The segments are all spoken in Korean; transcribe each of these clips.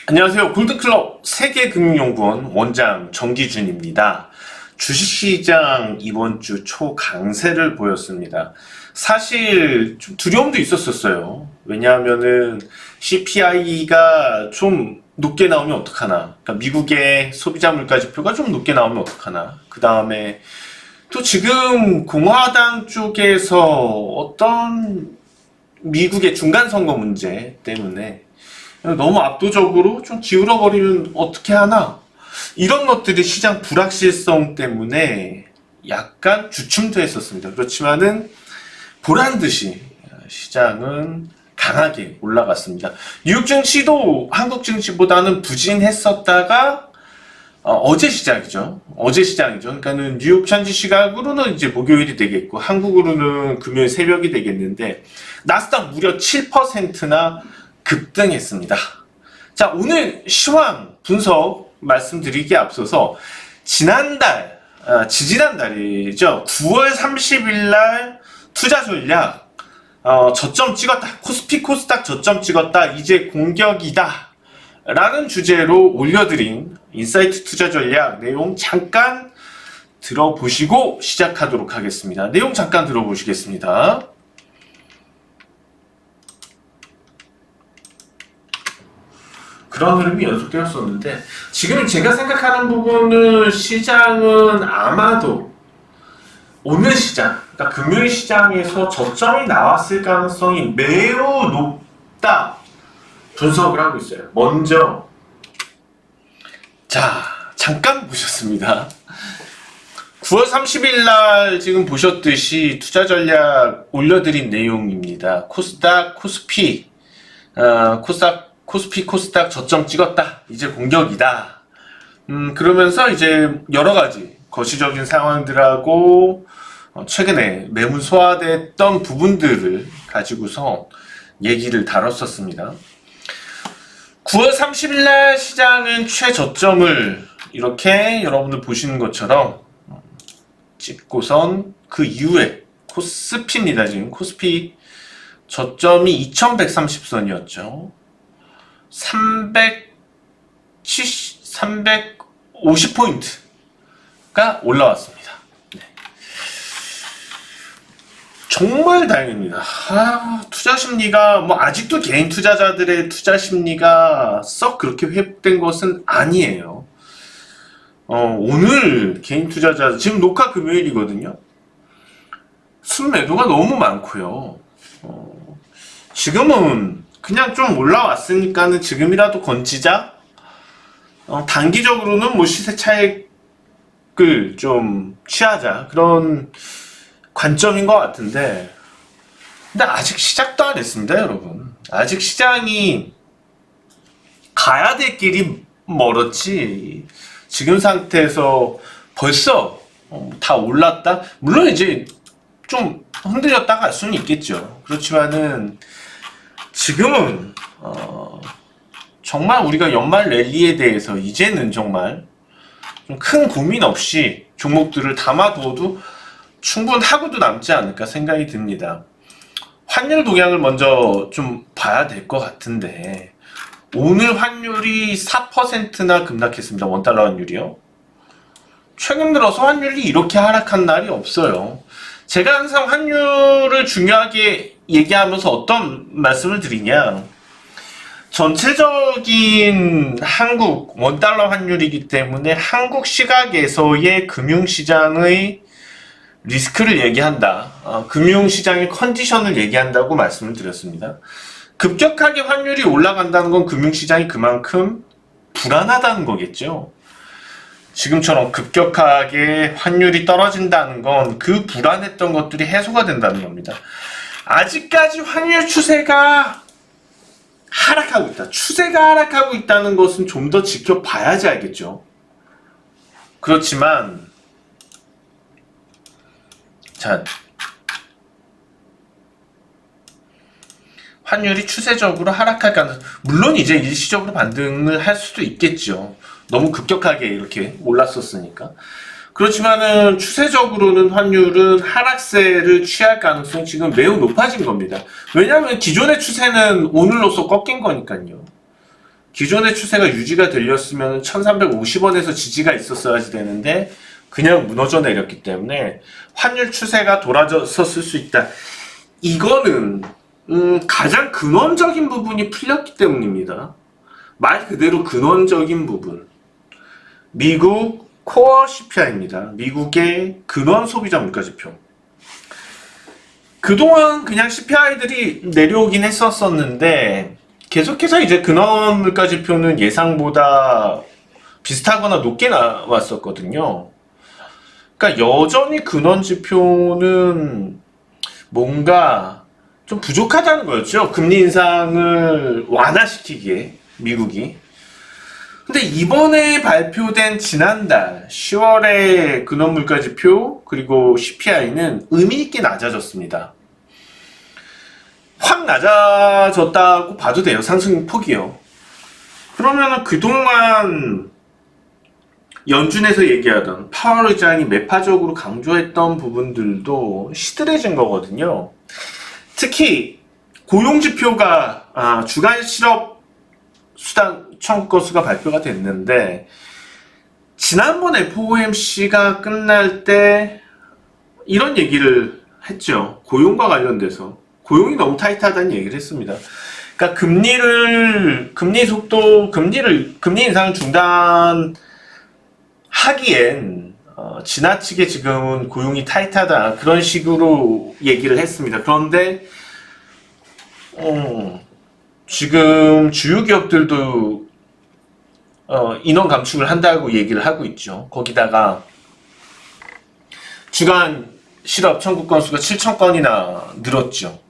안녕하세요. 골드클럽 세계금융연구원 원장 정기준입니다. 주식시장 이번 주 초강세를 보였습니다. 사실 좀 두려움도 있었어요. 왜냐하면은 CPI가 좀 높게 나오면 어떡하나. 그러니까 미국의 소비자 물가지표가 좀 높게 나오면 어떡하나. 그 다음에 또 지금 공화당 쪽에서 어떤 미국의 중간선거 문제 때문에 너무 압도적으로 좀 기울어버리면 어떻게 하나? 이런 것들이 시장 불확실성 때문에 약간 주춤도 했었습니다. 그렇지만은 보란듯이 시장은 강하게 올라갔습니다. 뉴욕 증시도 한국 증시보다는 부진했었다가 어제 시장이죠. 그러니까는 뉴욕 현지 시각으로는 이제 목요일이 되겠고 한국으로는 금요일 새벽이 되겠는데 나스닥 무려 7%나 급등했습니다. 자, 오늘 시황 분석 말씀드리기에 앞서서 지지난달이죠. 9월 30일 날 투자 전략 저점 찍었다. 코스피 코스닥 저점 찍었다. 이제 공격이다. 라는 주제로 올려드린 인사이트 투자 전략 내용 잠깐 들어보시고 시작하도록 하겠습니다. 내용 잠깐 들어보시겠습니다. 그런 흐름이 연속되었었는데 지금 제가 생각하는 부분은 시장은 아마도 오늘 시장, 그러니까 금요일 시장에서 저점이 나왔을 가능성이 매우 높다 분석을 하고 있어요. 먼저 자, 잠깐 보셨습니다. 9월 30일 날 지금 보셨듯이 투자 전략 올려드린 내용입니다. 코스닥, 코스피, 코스피 코스닥 저점 찍었다. 이제 공격이다. 그러면서 이제 여러 가지 거시적인 상황들하고 최근에 매물 소화됐던 부분들을 가지고서 얘기를 다뤘었습니다. 9월 30일 날 시장은 최저점을 이렇게 여러분들 보시는 것처럼 찍고선 그 이후에 코스피입니다. 지금 코스피 저점이 2130선이었죠. 350포인트가 올라왔습니다. 네. 정말 다행입니다. 투자 심리가 아직도 개인 투자자들의 투자 심리가 썩 그렇게 회복된 것은 아니에요. 오늘 개인 투자자 지금 녹화 금요일이거든요. 순매도가 너무 많고요. 지금은 그냥 좀 올라왔으니까는 지금이라도 건지자. 단기적으로는 시세 차익을 좀 취하자. 그런 관점인 것 같은데. 근데 아직 시작도 안 했습니다, 여러분. 아직 시장이 가야 될 길이 멀었지. 지금 상태에서 벌써 다 올랐다? 물론 이제 좀 흔들렸다 갈 수는 있겠죠. 그렇지만은 지금은 정말 우리가 연말 랠리에 대해서 이제는 정말 좀 큰 고민 없이 종목들을 담아두어도 충분하고도 남지 않을까 생각이 듭니다. 환율 동향을 먼저 좀 봐야 될 것 같은데 오늘 환율이 4%나 급락했습니다. 원달러 환율이요. 최근 들어서 환율이 이렇게 하락한 날이 없어요. 제가 항상 환율을 중요하게 얘기하면서 어떤 말씀을 드리냐, 전체적인 한국 원달러 환율이기 때문에 한국 시각에서의 금융시장의 리스크를 얘기한다, 금융시장의 컨디션을 얘기한다고 말씀을 드렸습니다. 급격하게 환율이 올라간다는 건 금융시장이 그만큼 불안하다는 거겠죠. 지금처럼 급격하게 환율이 떨어진다는 건 그 불안했던 것들이 해소가 된다는 겁니다. 아직까지 환율 추세가 하락하고 있다. 추세가 하락하고 있다는 것은 좀 더 지켜봐야지 알겠죠. 그렇지만 자, 환율이 추세적으로 하락할 가능성, 물론 이제 일시적으로 반등을 할 수도 있겠죠. 너무 급격하게 이렇게 올랐었으니까. 그렇지만은 추세적으로는 환율은 하락세를 취할 가능성이 지금 매우 높아진 겁니다. 왜냐하면 기존의 추세는 오늘로서 꺾인 거니까요. 기존의 추세가 유지가 되렸으면 1350원에서 지지가 있었어야지 되는데 그냥 무너져 내렸기 때문에 환율 추세가 돌아섰을 수 있다. 이거는 가장 근원적인 부분이 풀렸기 때문입니다. 말 그대로 근원적인 부분. 미국 코어 CPI입니다. 미국의 근원 소비자 물가지표. 그동안 그냥 CPI들이 내려오긴 했었는데 계속해서 이제 근원 물가지표는 예상보다 비슷하거나 높게 나왔었거든요. 그러니까 여전히 근원 지표는 뭔가 좀 부족하다는 거였죠. 금리 인상을 완화시키기에 미국이. 근데 이번에 발표된 지난달 10월의 근원 물가지표 그리고 CPI는 의미 있게 낮아졌습니다. 확 낮아졌다고 봐도 돼요. 상승 폭이요. 그러면은 그동안 연준에서 얘기하던 파월 의장이 매파적으로 강조했던 부분들도 시들해진 거거든요. 특히 고용지표가 주간 실업 수당 청구 건수가 발표가 됐는데 지난번 FOMC가 끝날 때 이런 얘기를 했죠. 고용과 관련돼서 고용이 너무 타이트하다는 얘기를 했습니다. 그러니까 금리 인상을 중단하기엔 지나치게 지금은 고용이 타이트하다 그런 식으로 얘기를 했습니다. 그런데 지금 주요 기업들도 인원 감축을 한다고 얘기를 하고 있죠. 거기다가 주간 실업 청구 건수가 7,000건이나 늘었죠.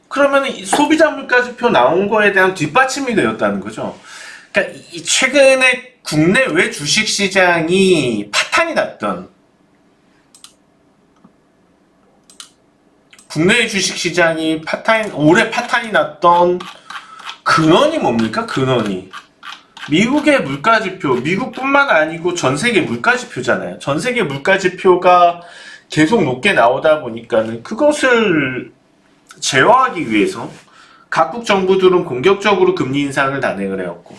그러면 소비자 물가지표 나온 거에 대한 뒷받침이 되었다는 거죠. 그러니까 최근에 국내외 주식시장이 파탄이 났던 국내외 주식시장이 올해 파탄이 났던 근원이 뭡니까? 근원이 미국의 물가지표, 미국뿐만 아니고 전세계 물가지표잖아요. 전세계 물가지표가 계속 높게 나오다 보니까는 그것을 제어하기 위해서 각국 정부들은 공격적으로 금리 인상을 단행을 해왔고,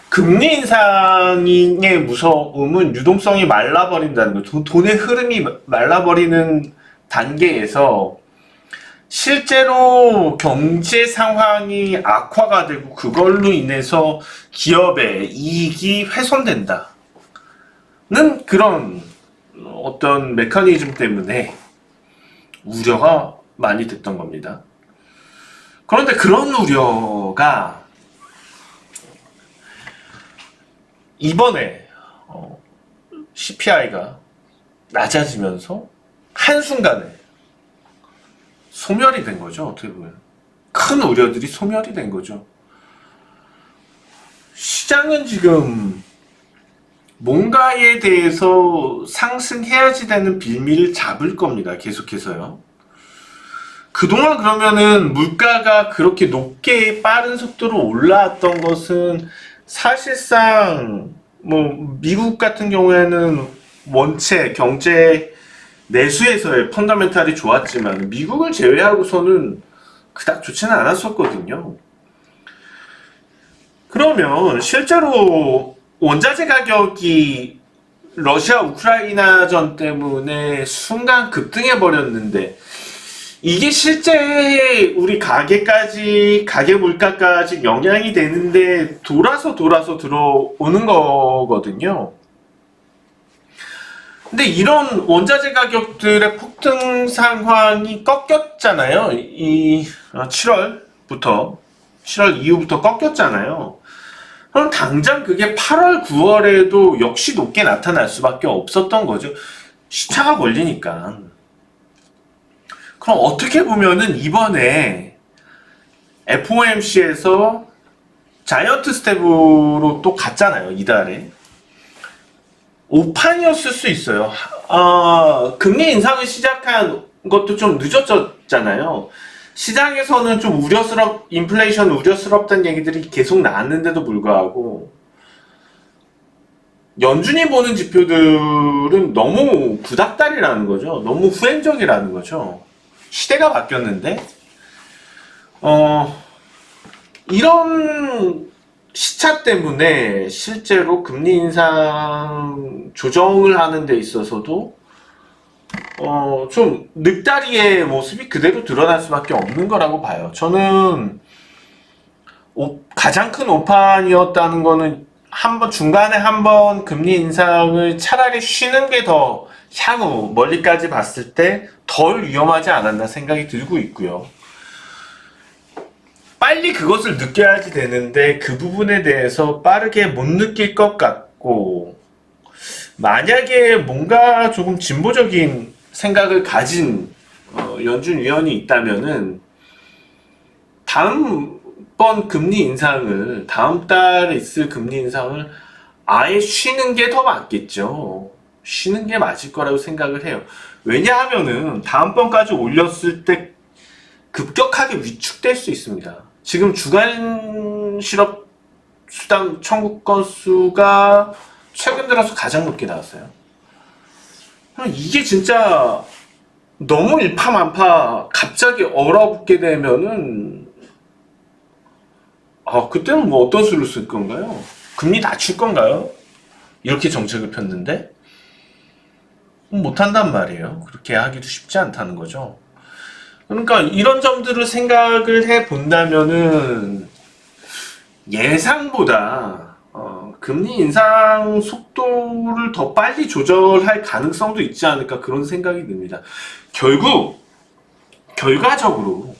금리 인상의 무서움은 유동성이 말라버린다는 거, 돈의 흐름이 말라버리는 단계에서 실제로 경제 상황이 악화가 되고 그걸로 인해서 기업의 이익이 훼손된다는 그런 어떤 메커니즘 때문에 우려가 많이 됐던 겁니다. 그런데 그런 우려가 이번에 CPI가 낮아지면서 한순간에 소멸이 된 거죠. 어떻게 보면 큰 우려들이 소멸이 된 거죠. 시장은 지금 뭔가에 대해서 상승해야지 되는 빌미를 잡을 겁니다. 계속해서요. 그동안 그러면은 물가가 그렇게 높게 빠른 속도로 올라왔던 것은 사실상 뭐 미국 같은 경우에는 원체 경제 내수에서의 펀더멘탈이 좋았지만 미국을 제외하고서는 그닥 좋지는 않았었거든요. 그러면 실제로 원자재 가격이 러시아 우크라이나전 때문에 순간 급등해 버렸는데 이게 실제 우리 가계 물가까지 영향이 되는데 돌아서 들어오는 거거든요. 근데 이런 원자재 가격들의 폭등 상황이 꺾였잖아요. 7월 이후부터 꺾였잖아요. 그럼 당장 그게 8월, 9월에도 역시 높게 나타날 수밖에 없었던 거죠. 시차가 걸리니까. 그럼 어떻게 보면은 이번에 FOMC에서 자이언트 스텝으로 또 갔잖아요. 이달에. 오판이었을 수 있어요. 금리 인상을 시작한 것도 좀 늦었잖아요. 시장에서는 좀 인플레이션 우려스럽다는 얘기들이 계속 나왔는데도 불구하고 연준이 보는 지표들은 너무 구닥다리라는 거죠. 너무 후행적이라는 거죠. 시대가 바뀌었는데 이런 시차 때문에 실제로 금리 인상 조정을 하는 데 있어서도 좀 늑다리의 모습이 그대로 드러날 수밖에 없는 거라고 봐요. 저는 가장 큰 오판이었다는 거는 중간에 한번 금리 인상을 차라리 쉬는 게 더 향후 멀리까지 봤을 때 덜 위험하지 않았나 생각이 들고 있고요. 빨리 그것을 느껴야지 되는데 그 부분에 대해서 빠르게 못 느낄 것 같고, 만약에 뭔가 조금 진보적인 생각을 가진 연준 위원이 있다면은 다음번 금리 인상을, 다음 달에 있을 금리 인상을 아예 쉬는 게 더 맞겠죠. 쉬는 게 맞을 거라고 생각을 해요. 왜냐하면은 다음번까지 올렸을 때 급격하게 위축될 수 있습니다. 지금 주간 실업 수당 청구 건수가 최근 들어서 가장 높게 나왔어요. 이게 진짜 너무 일파만파 갑자기 얼어붙게 되면은 그때는 뭐 어떤 수를 쓸 건가요? 금리 낮출 건가요? 이렇게 정책을 폈는데 못한단 말이에요. 그렇게 하기도 쉽지 않다는 거죠. 그러니까 이런 점들을 생각을 해 본다면은 예상보다 금리 인상 속도를 더 빨리 조절할 가능성도 있지 않을까, 그런 생각이 듭니다. 결과적으로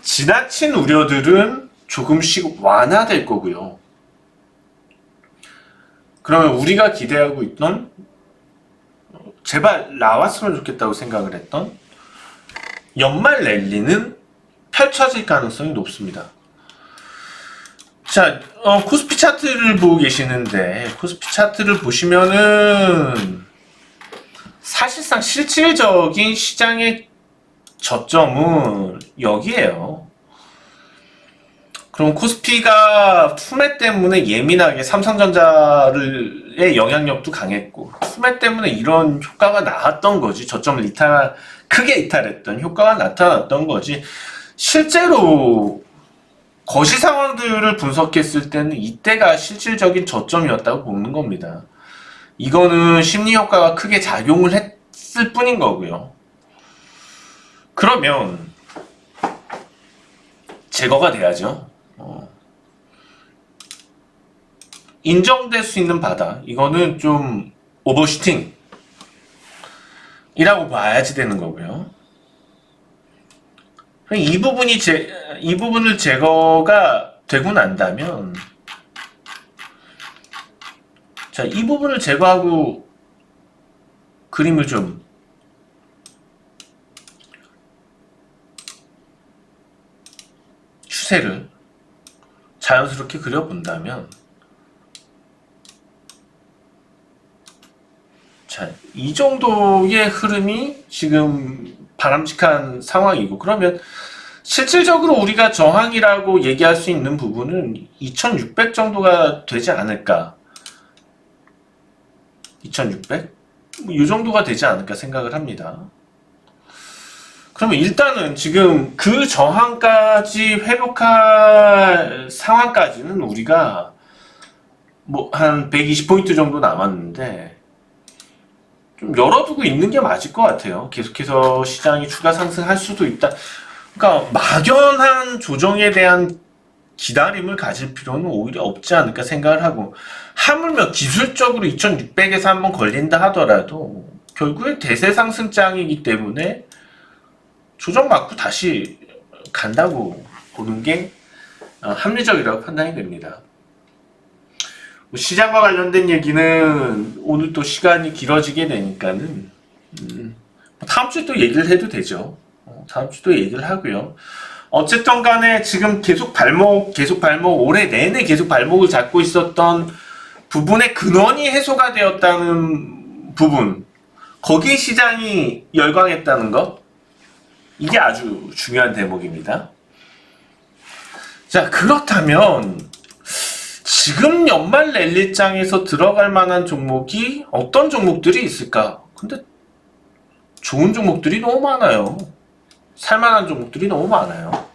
지나친 우려들은 조금씩 완화될 거고요. 그러면 우리가 기대하고 있던, 제발 나왔으면 좋겠다고 생각을 했던 연말 랠리는 펼쳐질 가능성이 높습니다. 자, 코스피 차트를 보고 계시는데, 코스피 차트를 보시면은 사실상 실질적인 시장의 저점은 여기에요. 그럼 코스피가 투매 때문에 예민하게 삼성전자의 영향력도 강했고, 투매 때문에 이런 효과가 나왔던 거지. 저점을 크게 이탈했던 효과가 나타났던 거지. 실제로 거시 상황들을 분석했을 때는 이때가 실질적인 저점이었다고 보는 겁니다. 이거는 심리 효과가 크게 작용을 했을 뿐인 거고요. 그러면 제거가 돼야죠. 인정될 수 있는 바닥, 이거는 좀 오버슈팅 이라고 봐야지 되는 거고요. 이 부분을 제거가 되고 난다면, 자, 이 부분을 제거하고 그림을 좀 추세를 자연스럽게 그려본다면, 자, 이 정도의 흐름이 지금 바람직한 상황이고, 그러면 실질적으로 우리가 저항이라고 얘기할 수 있는 부분은 2600 정도가 되지 않을까. 2600? 이 정도가 되지 않을까 생각을 합니다. 그러면 일단은 지금 그 저항까지 회복할 상황까지는 우리가 뭐 한 120포인트 정도 남았는데, 좀 열어두고 있는 게 맞을 것 같아요. 계속해서 시장이 추가 상승할 수도 있다. 그러니까 막연한 조정에 대한 기다림을 가질 필요는 오히려 없지 않을까 생각을 하고, 하물며 기술적으로 2600에서 한번 걸린다 하더라도 결국에 대세 상승장이기 때문에 조정 맞고 다시 간다고 보는 게 합리적이라고 판단이 됩니다. 시장과 관련된 얘기는 오늘 또 시간이 길어지게 되니까는 다음 주에 또 얘기를 해도 되죠. 다음 주에 또 얘기를 하고요. 어쨌든 간에 지금 계속 발목, 올해 내내 계속 발목을 잡고 있었던 부분의 근원이 해소가 되었다는 부분, 거기에 시장이 열광했다는 것, 이게 아주 중요한 대목입니다. 자, 그렇다면 지금 연말 랠리장에서 들어갈 만한 종목이 어떤 종목들이 있을까? 근데 좋은 종목들이 너무 많아요. 살만한 종목들이 너무 많아요.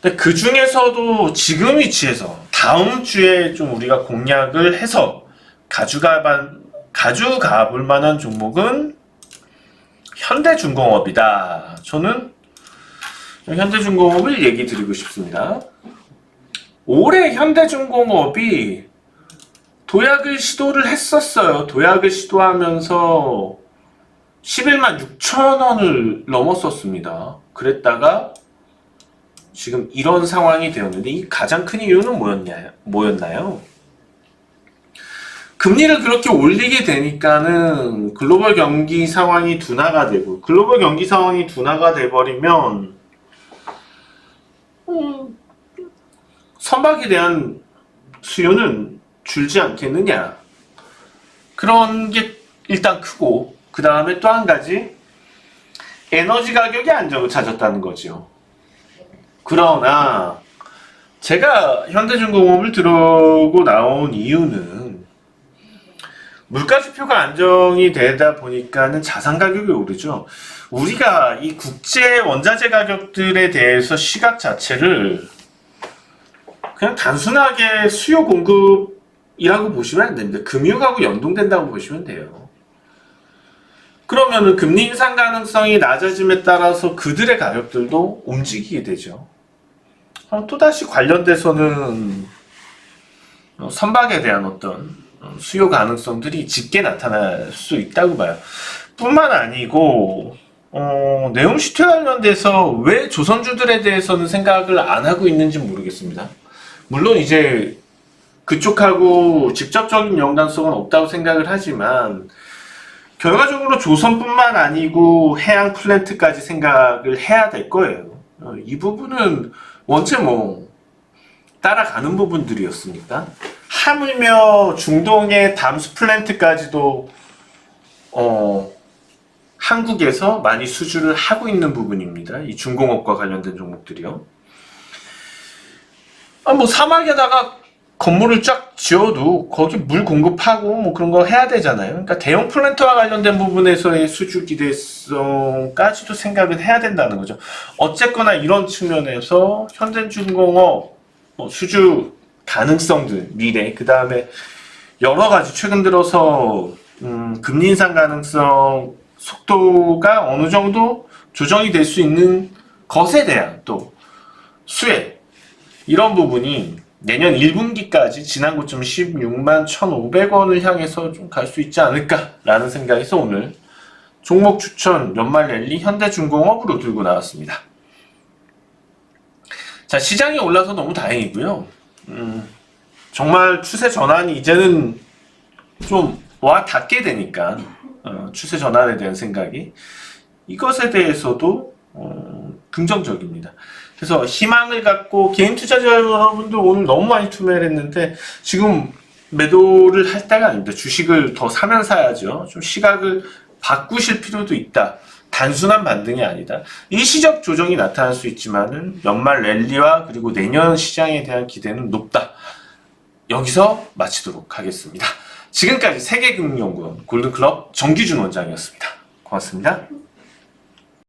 근데 그 중에서도 지금 위치에서 다음 주에 좀 우리가 공략을 해서 가져가 볼 만한 종목은 현대중공업이다. 저는 현대중공업을 얘기 드리고 싶습니다. 올해 현대중공업이 도약을 시도를 했었어요. 도약을 시도하면서 11만 6천 원을 넘었었습니다. 그랬다가 지금 이런 상황이 되었는데 이 가장 큰 이유는 뭐였나요? 금리를 그렇게 올리게 되니까는 글로벌 경기 상황이 둔화가 되고, 글로벌 경기 상황이 둔화가 돼버리면 선박에 대한 수요는 줄지 않겠느냐. 그런 게 일단 크고, 그 다음에 또 한 가지 에너지 가격이 안정을 찾았다는 거죠. 그러나 제가 현대중공업을 들어오고 나온 이유는 물가 지표가 안정이 되다 보니까는 자산 가격이 오르죠. 우리가 이 국제 원자재 가격들에 대해서 시각 자체를 그냥 단순하게 수요 공급이라고 보시면 안 됩니다. 금융하고 연동된다고 보시면 돼요. 그러면은 금리 인상 가능성이 낮아짐에 따라서 그들의 가격들도 움직이게 되죠. 또다시 관련돼서는 선박에 대한 어떤 수요 가능성들이 짙게 나타날 수 있다고 봐요. 뿐만 아니고 네옴시티 관련돼서 왜 조선주들에 대해서는 생각을 안 하고 있는지 모르겠습니다. 물론 이제 그쪽하고 직접적인 연관성은 없다고 생각을 하지만 결과적으로 조선뿐만 아니고 해양 플랜트까지 생각을 해야 될 거예요. 이 부분은 원체 따라가는 부분들이었으니까. 하물며 중동의 담수 플랜트까지도 한국에서 많이 수주를 하고 있는 부분입니다. 이 중공업과 관련된 종목들이요. 사막에다가 건물을 쫙 지어도 거기 물 공급하고 그런 거 해야 되잖아요. 그러니까 대형 플랜트와 관련된 부분에서의 수주 기대성까지도 생각을 해야 된다는 거죠. 어쨌거나 이런 측면에서 현대중공업 수주 가능성들, 미래, 그 다음에 여러 가지 최근 들어서 금리 인상 가능성 속도가 어느 정도 조정이 될 수 있는 것에 대한 또 수혜, 이런 부분이 내년 1분기까지 지난 고점 16만 1,500원을 향해서 좀 갈 수 있지 않을까라는 생각에서 오늘 종목 추천 연말 랠리 현대중공업으로 들고 나왔습니다. 자, 시장이 올라서 너무 다행이고요. 정말 추세 전환이 이제는 좀 와 닿게 되니까 추세 전환에 대한 생각이 이것에 대해서도 긍정적입니다. 그래서 희망을 갖고 개인 투자자 여러분들 오늘 너무 많이 투매를 했는데 지금 매도를 할 때가 아닙니다. 주식을 더 사면 사야죠. 좀 시각을 바꾸실 필요도 있다. 단순한 반등이 아니다. 일시적 조정이 나타날 수 있지만은 연말 랠리와 그리고 내년 시장에 대한 기대는 높다. 여기서 마치도록 하겠습니다. 지금까지 세계금융연구원 골든클럽 정기준 원장이었습니다. 고맙습니다.